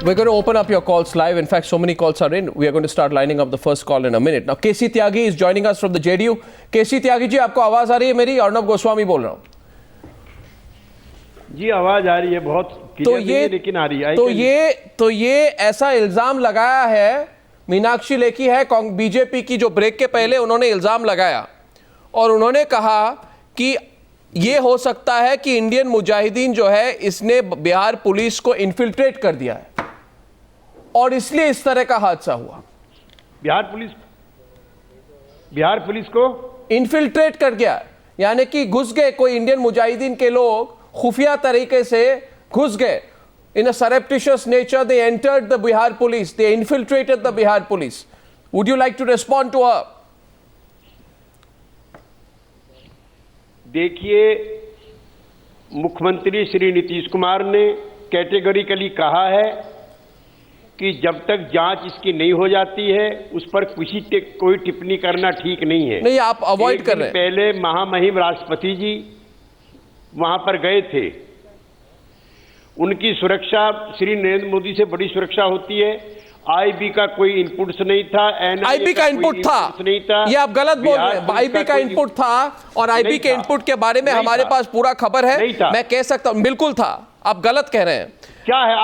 We're going to open up your calls live. In fact, so many calls are in. We are going to start lining up the first call in a minute. Now, KC Tyagi is joining us from the JDU. KC Tyagi जी, आपको आवाज आ रही है मेरी? अर्णव गोस्वामी बोल रहा हूँ जी। आवाज आ रही है, बहुत क्लियर लेकिन आ रही है। तो ये ऐसा इल्जाम लगाया है, मीनाक्षी लेखी है बीजेपी की, जो ब्रेक के पहले उन्होंने इल्जाम लगाया और उन्होंने कहा कि ये हो सकता है कि इंडियन मुजाहिदीन जो है इसने बिहार पुलिस को इन्फिल्ट्रेट कर दिया है और इसलिए इस तरह का हादसा हुआ। बिहार पुलिस को इन्फिल्ट्रेट कर गया, यानी कि घुस गए, कोई इंडियन मुजाहिदीन के लोग खुफिया तरीके से घुस गए। In a surreptitious nature, they entered the Bihar police. They infiltrated the Bihar police. Would you like to respond to her? देखिए, मुख्यमंत्री श्री नीतीश कुमार ने कैटेगरिकली कहा है कि जब तक जांच इसकी नहीं हो जाती है उस पर कोई टिप्पणी करना ठीक नहीं है। नहीं, आप अवॉइड कर रहे हैं। पहले महामहिम राष्ट्रपति जी वहां पर गए थे, उनकी सुरक्षा श्री नरेंद्र मोदी से बड़ी सुरक्षा होती है। आईबी का कोई इनपुट्स नहीं था, आईबी का इनपुट था नहीं था, ये आप गलत बोल रहे हैं। आईबी का इनपुट था और आईबी के इनपुट के बारे में हमारे पास पूरा खबर है, मैं कह सकता हूं बिल्कुल था। आप गलत कह रहे हैं। क्या है?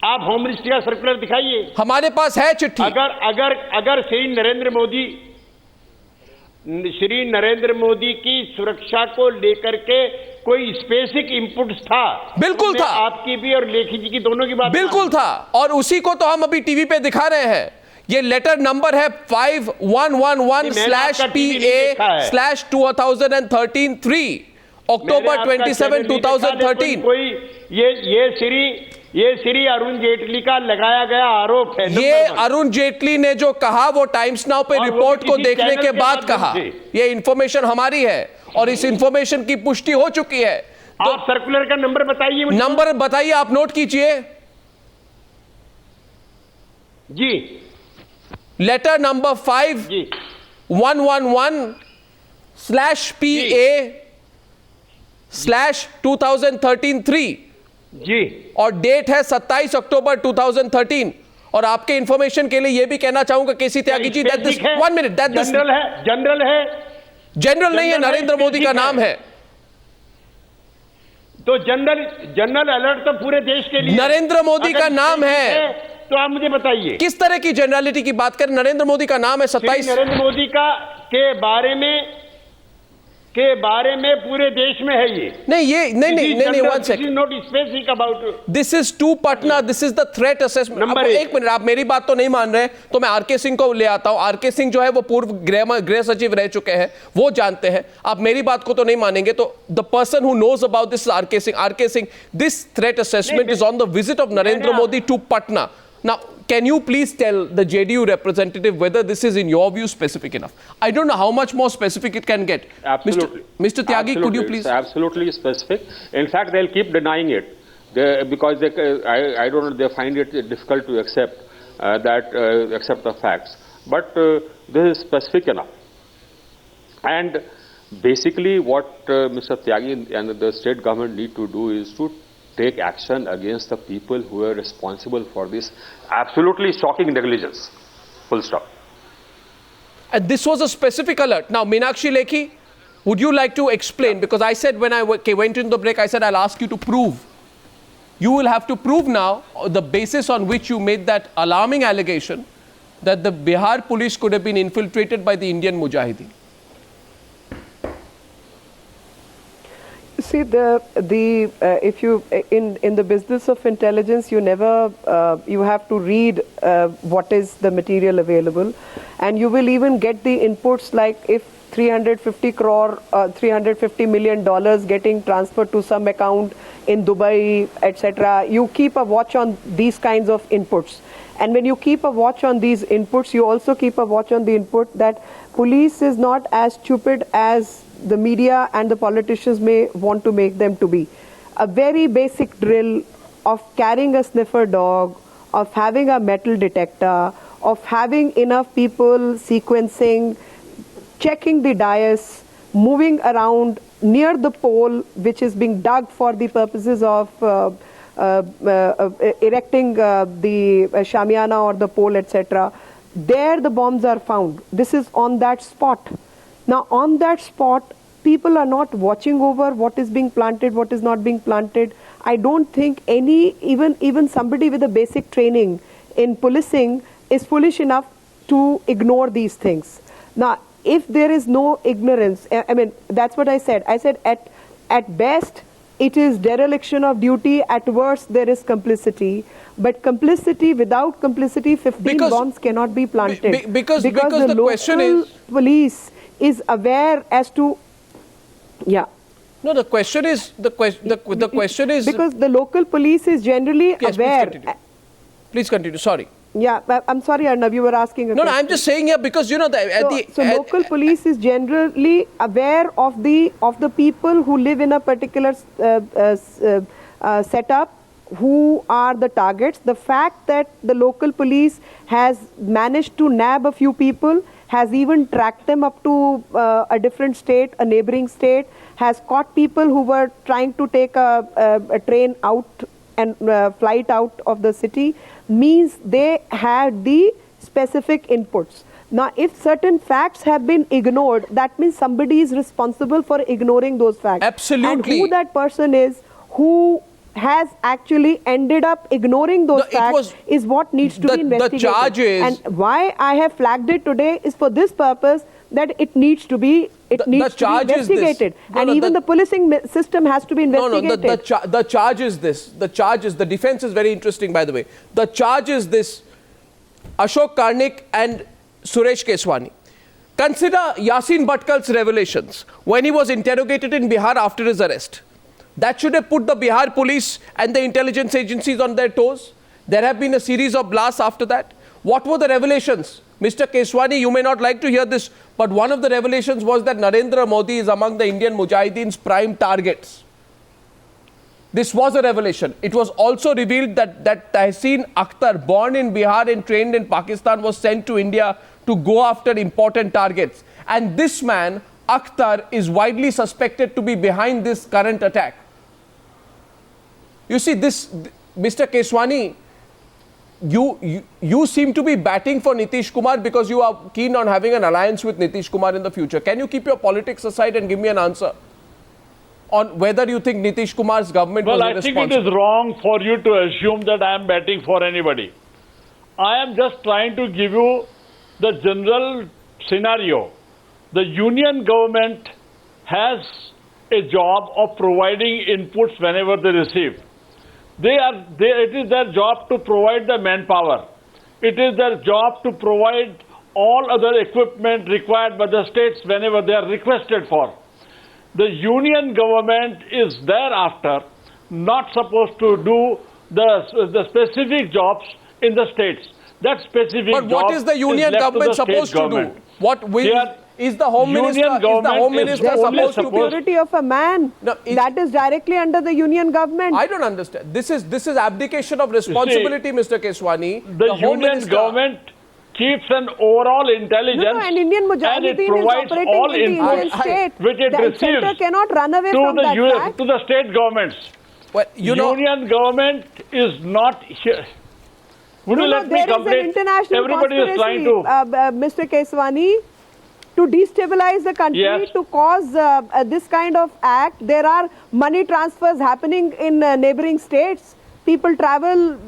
आप होम मिनिस्ट्री का सर्कुलर दिखाइए, हमारे पास है चिट्ठी। अगर श्री नरेंद्र मोदी की सुरक्षा को लेकर के कोई स्पेसिफिक इनपुट्स था, बिल्कुल था। आपकी भी और लेखी जी की दोनों की बात बिल्कुल था, और उसी को तो हम अभी टीवी पे दिखा रहे हैं। ये लेटर नंबर है 5111/PA/2013 अक्टूबर 27, 2013। कोई ये श्री अरुण जेटली का लगाया गया आरोप है। ये अरुण जेटली ने जो कहा वो टाइम्स नाउ पे रिपोर्ट को देखने के बाद कहा। ये इंफॉर्मेशन हमारी है और इस इंफॉर्मेशन की पुष्टि हो चुकी है। तो आप सर्कुलर का नंबर बताइए। नंबर बताइए, आप नोट कीजिए जी। लेटर नंबर 5111/PA/2013 जी, और डेट है 27 अक्टूबर 2013। और आपके इंफॉर्मेशन के लिए यह भी कहना चाहूंगा KC Tyagi ji, that this 1 minute, that this general नहीं है, नरेंद्र मोदी का नाम है। तो जनरल अलर्ट तो पूरे देश के लिए नरेंद्र मोदी का नाम है। तो आप मुझे बताइए किस तरह की जनरलिटी की बात करें। नरेंद्र मोदी का नाम है 27। नरेंद्र मोदी का के बारे में पूरे देश में है ये। नहीं, one second. Not specific about this is to Patna, this is the threat assessment. Number एक मिनट, आप मेरी बात तो नहीं मान रहे, तो मैं आरके सिंह को ले आता हूं। आरके सिंह जो है वो पूर्व गृह सचिव रह चुके हैं, वो जानते हैं। आप मेरी बात को तो नहीं मानेंगे, तो the person who knows about this RK Singh. RK Singh, this threat assessment is on the visit of Narendra Modi to Patna. Now, can you please tell the JDU representative whether this is in your view specific enough? I don't know how much more specific it can get. Absolutely. Mr. Tyagi, could you please? It's absolutely specific. In fact, they'll keep denying it because I don't know, they find it difficult to accept accept the facts. But this is specific enough. And basically what Mr. Tyagi and the state government need to do is to take action against the people who are responsible for this absolutely shocking negligence. Full stop. And this was a specific alert. Now, Meenakshi Lekhi, would you like to explain? Because I said when I went into the break, I said I'll ask you to prove. You will have to prove now the basis on which you made that alarming allegation that the Bihar police could have been infiltrated by the Indian Mujahideen. See, if you in the business of intelligence, you never you have to read what is the material available, and you will even get the inputs like if 350 million dollars getting transferred to some account in Dubai, etc. You keep a watch on these kinds of inputs, and when you keep a watch on these inputs, you also keep a watch on the input that police is not as stupid as the media and the politicians may want to make them to be. A very basic drill of carrying a sniffer dog, of having a metal detector, of having enough people sequencing, checking the dais, moving around near the pole which is being dug for the purposes of erecting the shamiana or the pole, etc. There the bombs are found. This is on that spot. Now on that spot, people are not watching over what is being planted, what is not being planted. I don't think even somebody with a basic training in policing is foolish enough to ignore these things. Now, if there is no ignorance, I mean, that's what I said. I said at best, it is dereliction of duty. At worst, there is complicity. But complicity, without complicity, 15 bombs cannot be planted. Because the local question is, police is aware as to, yeah. No, the question is the question is because the local police is generally yes, aware. Please continue. Sorry. Yeah, I'm sorry, Arnav, you were asking a question. No, I'm just saying here because you know local police is generally aware of the people who live in a particular setup, who are the targets. The fact that the local police has managed to nab a few people, has even tracked them up to a different state, a neighboring state, has caught people who were trying to take a train out and flight out of the city, means they had the specific inputs. Now, if certain facts have been ignored, that means somebody is responsible for ignoring those facts. Absolutely. And who that person is, who has actually ended up ignoring those facts, is what needs to be investigated. The charge is, and why I have flagged it today is for this purpose, that it needs to be investigated. And even the policing system has to be investigated. The charge is this. The charge is, the defense is very interesting, by the way. The charge is this: Ashok Karnik and Suresh Keswani. Consider Yasin Bhatkal's revelations when he was interrogated in Bihar after his arrest. That should have put the Bihar police and the intelligence agencies on their toes. There have been a series of blasts after that. What were the revelations? Mr. Keswani, you may not like to hear this, but one of the revelations was that Narendra Modi is among the Indian Mujahideen's prime targets. This was a revelation. It was also revealed that Tahseen Akhtar, born in Bihar and trained in Pakistan, was sent to India to go after important targets. And this man, Akhtar, is widely suspected to be behind this current attack. You see, this, Mr. Keswani, you seem to be batting for Nitish Kumar because you are keen on having an alliance with Nitish Kumar in the future. Can you keep your politics aside and give me an answer on whether you think Nitish Kumar's government was irresponsible? Well, I think it is wrong for you to assume that I am batting for anybody. I am just trying to give you the general scenario. The union government has a job of providing inputs whenever they receive. It is their job to provide the manpower. It is their job to provide all other equipment required by the states whenever they are requested for. The union government is thereafter not supposed to do the specific jobs in the states. That specific but what is the union government supposed to do? What is the Home Minister supposed to be? Security of a man. No, that is directly under the union government. I don't understand. This is abdication of responsibility, Mr. Keswani. The union government keeps an overall intelligence and Indian Mujahideen is operating all in the Indian state. Which it receives cannot run away from that fact. To the state governments. Well, union government is not here. Would you let me complete? There is an international Everybody is trying to Mr. Keswani, to destabilize the country, yes, to cause this kind of act. There are money transfers happening in neighboring states. People travel,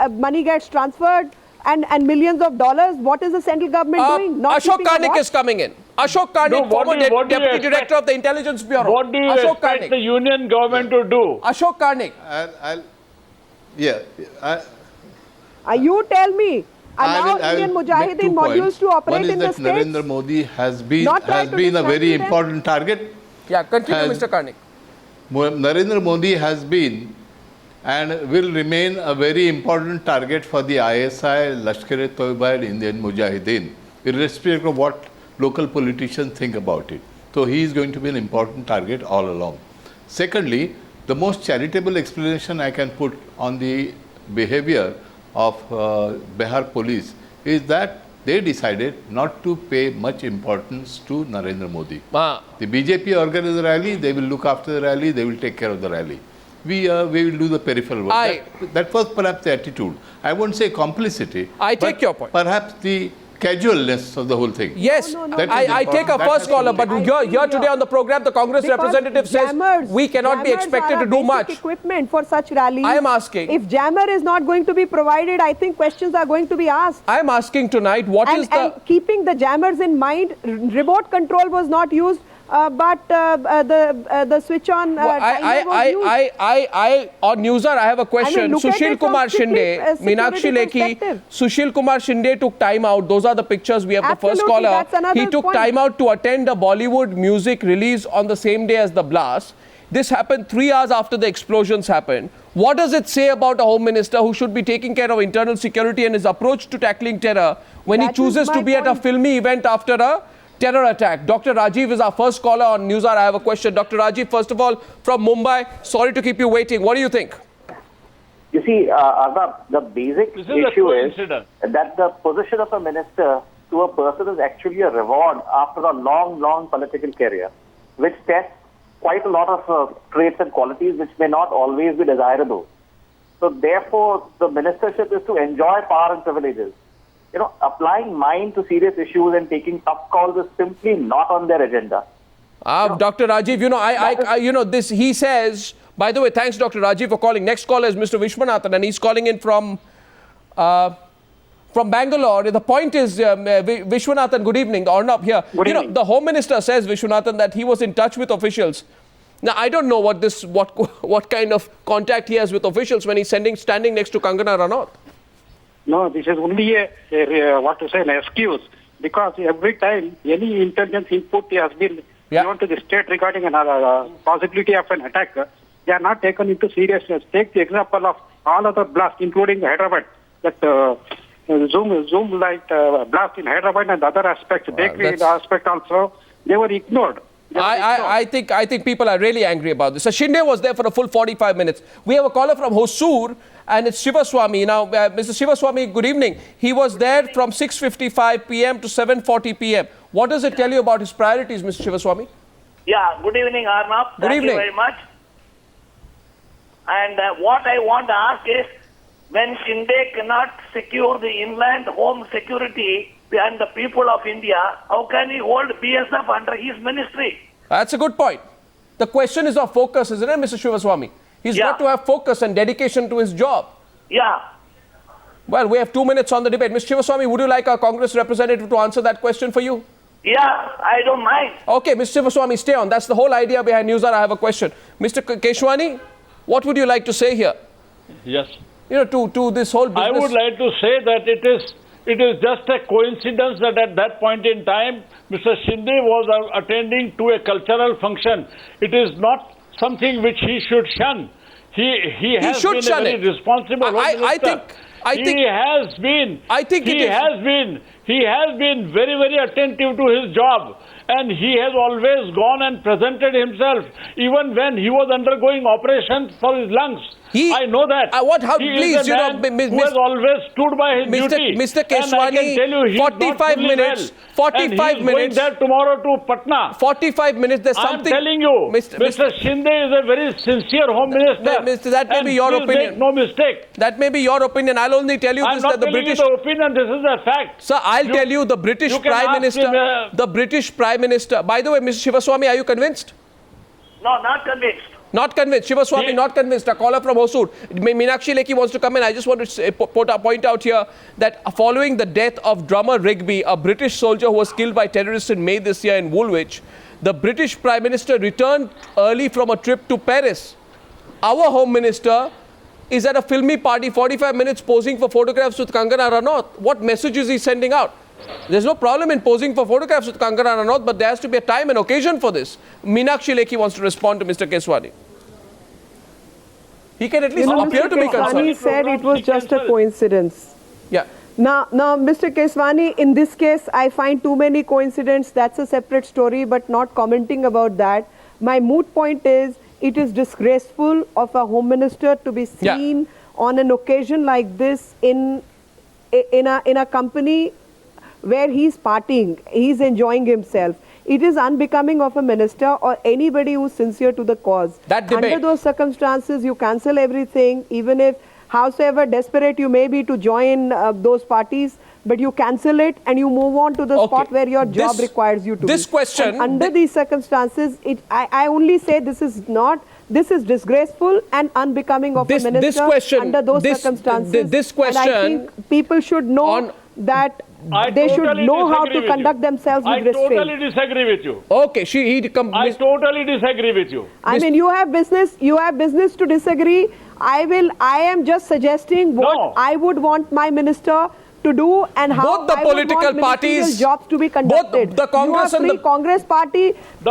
money gets transferred, and millions of dollars. What is the central government doing? Not Ashok Karnik is coming in. Ashok Karnik, former Deputy Director of the Intelligence Bureau. What do you expect the union government to do? Ashok Karnik. You tell me. Allow Indian Mujahideen modules to operate in the states. One is that Narendra Modi has been a very important target. Yeah, continue, Mr. Karnik. Narendra Modi has been and will remain a very important target for the ISI, Lashkar-e-Toiba and Indian Mujahideen, irrespective of what local politicians think about it. So he is going to be an important target all along. Secondly, the most charitable explanation I can put on the behavior of Bihar police is that they decided not to pay much importance to Narendra Modi. The BJP organized the rally, they will look after the rally, they will take care of the rally. we will do the peripheral work. I- That was perhaps the attitude. I won't say complicity. I take but your point. Perhaps the casualness of the whole thing. Yes, No, no, That is I take a important. That first has caller, to but be- here today on the program, the Congress Because representative says jammers- we cannot be jammers expected are to a do basic much. equipment for such rallies. I am asking- If jammer is not going to be provided, I think questions are going to be asked. I am asking tonight, what is And keeping the jammers in mind, remote control was not used, but the switch on Well, timer was used. I on Newsar, I have a question. look at Sushil it from Kumar strictly, Shinde, security Meenakshi Lekhi, perspective. Sushil Kumar Shinde took time out. Those are the pictures. We have the first Absolutely, caller. that's another He took point. time out to attend a Bollywood music release on the same day as the blast. This happened 3 hours after the explosions happened. What does it say about a home minister who should be taking care of internal security and his approach to tackling terror when he That is chooses to my be at a point. filmy event after a terror attack? Dr. Rajiv is our first caller on Newsar. I have a question. Dr. Rajiv, first of all, from Mumbai, sorry to keep you waiting. What do you think? You see, Arnab, the basic This is a issue is coincidence. that the position of a minister to a person is actually a reward after a long, long political career, which tests quite a lot of traits and qualities which may not always be desirable. So therefore, the ministership is to enjoy power and privileges. You know, applying mind to serious issues and taking tough calls is simply not on their agenda. Dr. Rajiv, this, he says, by the way, thanks Dr. Rajiv for calling. Next caller is Mr. Vishwanathan and he's calling in from Bangalore. The point is, Vishwanathan, good evening, Arnab here. Good evening. The Home Minister says, Vishwanathan, that he was in touch with officials. Now, I don't know what kind of contact he has with officials when he's standing next to Kangana Ranaut. No, this is only an excuse, because every time any intelligence input has been given to the state regarding a possibility of an attack, they are not taken into seriousness. Take the example of all other blasts, including Hyderabad, that Zoom light blast in Hyderabad and other aspects, bakery aspect also, they were ignored. I think people are really angry about this. So Shinde was there for a full 45 minutes. We have a caller from Hosur, and it's Shivaswamy. Now, Mr. Shivaswamy, good evening. He was there from 6:55 p.m. to 7:40 p.m. What does it tell you about his priorities, Mr. Shivaswamy? Yeah, good evening, Arnab. Good evening. Thank you very much. And what I want to ask is, when Shinde cannot secure the inland home security and the people of India, how can he hold BSF under his ministry? That's a good point. The question is of focus, isn't it, Mr. Shivaswamy? He's got to have focus and dedication to his job. Yeah. Well, we have 2 minutes on the debate. Mr. Shivaswamy, would you like our Congress representative to answer that question for you? Yeah, I don't mind. Okay, Mr. Shivaswamy, stay on. That's the whole idea behind Newsar. I have a question. Mr. Keshwani, what would you like to say here? Yes. To this whole business. I would like to say that it is just a coincidence that at that point in time, Mr. Shinde was attending to a cultural function. It is not something which he should shun. He has should been shun a very it. responsible Home Minister. He has been very, very attentive to his job, and he has always gone and presented himself, even when he was undergoing operations for his lungs. I know that. He is a man who has always stood by his duty. Mr. And I Keshwani, can tell you, he is 45 not fully minutes. well. 45 and he is minutes. going there tomorrow to Patna. 45 minutes. There's I'm something. telling you, Mr. Shinde is a very sincere Home Minister. That may be your please opinion. Make no mistake. That may be your opinion. I'll only tell you I'm this, not that the telling British. you the opinion. This is a fact. Sir, I'll tell you, the British you can Prime ask Minister. him, The British Prime Minister. By the way, Mr. Shivaswamy, are you convinced? No, not convinced. Not convinced. Shivaswamy, not convinced. A caller from Hosur. Meenakshi Lekhi wants to come in. I just want to say, point out here that following the death of drummer Rigby, a British soldier who was killed by terrorists in May this year in Woolwich, the British Prime Minister returned early from a trip to Paris. Our Home Minister is at a filmy party, 45 minutes posing for photographs with Kangana Ranaut. What message is he sending out? There's no problem in posing for photographs with Kangana Ranaut, but there has to be a time and occasion for this. Meenakshi Lekhi wants to respond to Mr. Keswani. He can at least appear to be concerned. He said it was just a coincidence. Yeah. Now, Mr. Keswani, in this case, I find too many coincidences. That's a separate story, but not commenting about that. My moot point is, it is disgraceful of a Home Minister to be seen on an occasion like this in a company where he's partying, he's enjoying himself. it is unbecoming of a minister or anybody who's sincere to the cause. That debate. Under those circumstances, you cancel everything, even if howsoever desperate you may be to join those parties, but you cancel it and you move on to the Okay. spot where your job requires you to this be. question- And under these circumstances, I only say this is disgraceful and unbecoming of This- a minister this question- under those this- circumstances. this question and I think people should know on- that I they should totally know how disagree to with conduct you. themselves with I restraint. totally disagree with you. Okay, I totally disagree with you. I mean, you have business to disagree. I am just suggesting what No. I would want my minister to do and how Both the I would political want ministerial parties- jobs to be conducted. both the Congress you are and free. the-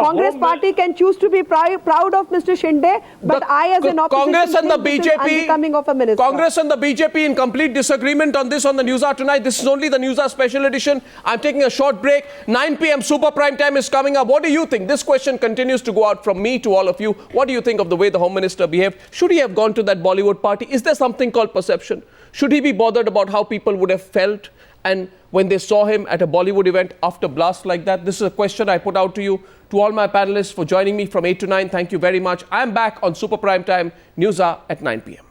Congress party can choose to be proud of Mr. Shinde, but The I as an opposition Congress and the think this is BJP, unbecoming of a minister. Congress and the BJP in complete disagreement on this on the News Hour tonight. This is only the News Hour special edition. I'm taking a short break. 9 p.m. Super Prime Time is coming up. What do you think? This question continues to go out from me to all of you. What do you think of the way the Home Minister behaved? Should he have gone to that Bollywood party? Is there something called perception? Should he be bothered about how people would have felt and when they saw him at a Bollywood event after blast like that? This is a question I put out to you, to all my panelists for joining me from 8 to 9. Thank you very much. I am back on Super Prime Time News Hour at 9 p.m.